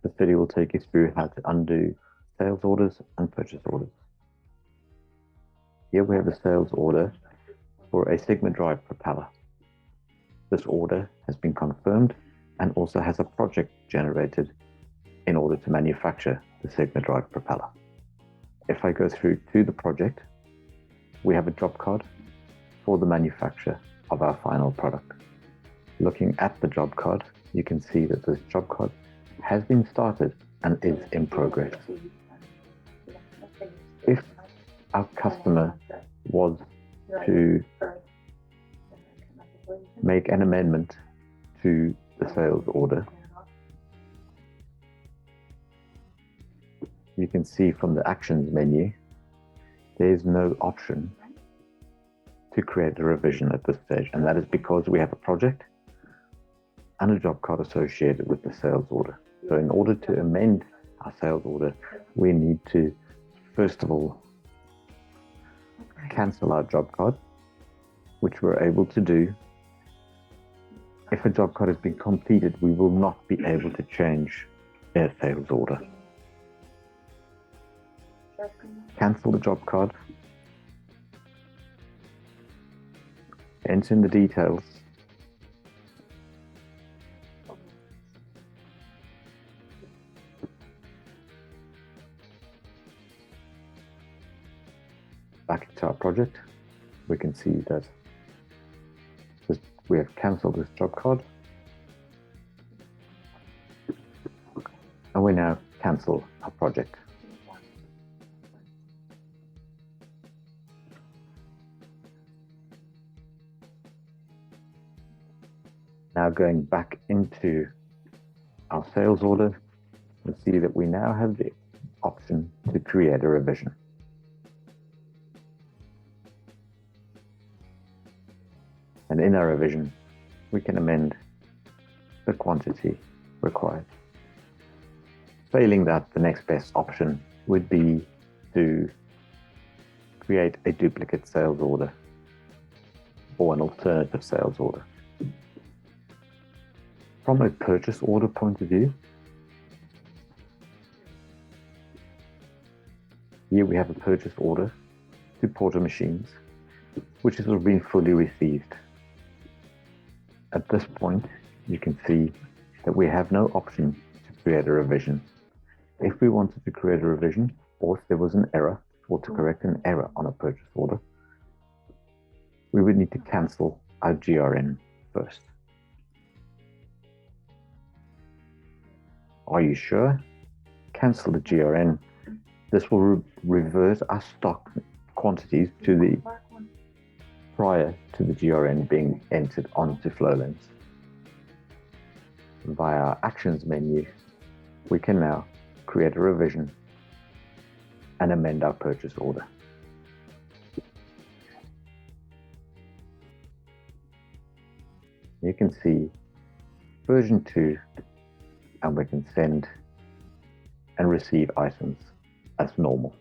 This video will take you through how to undo sales orders and purchase orders. Here we have a sales order for a Sigma drive propeller. This order has been confirmed and also has a project generated in order to manufacture the Sigma drive propeller. If I go through to the project, we have a job card for the manufacture of our final product. Looking at the job card, you can see that this job card has been started and is in progress. If our customer was to make an amendment to the sales order, you can see from the actions menu, there is no option to create a revision at this stage, and that is because we have a project and a job card associated with the sales order. So in order to amend our sales order, we need to, first of all, cancel our job card, which we're able to do. If a job card has been completed, we will not be able to change their sales order. Cancel the job card, enter in the details, back into our project. We can see that we have cancelled this job card, and we now cancel our project. Now going back into our sales order, you'll see that we now have the option to create a revision. And in our revision, we can amend the quantity required. Failing that, the next best option would be to create a duplicate sales order or an alternative sales order. From a purchase order point of view, here we have a purchase order to Porter Machines, which has been fully received. At this point, you can see that we have no option to create a revision. If we wanted to create a revision, or if there was an error, or to correct an error on a purchase order, we would need to cancel our GRN first. Are you sure? Cancel the GRN. This will revert our stock quantities to the prior to the GRN being entered onto Flowlens. Via our actions menu, we can now create a revision and amend our purchase order. You can see version 2, and we can send and receive items as normal.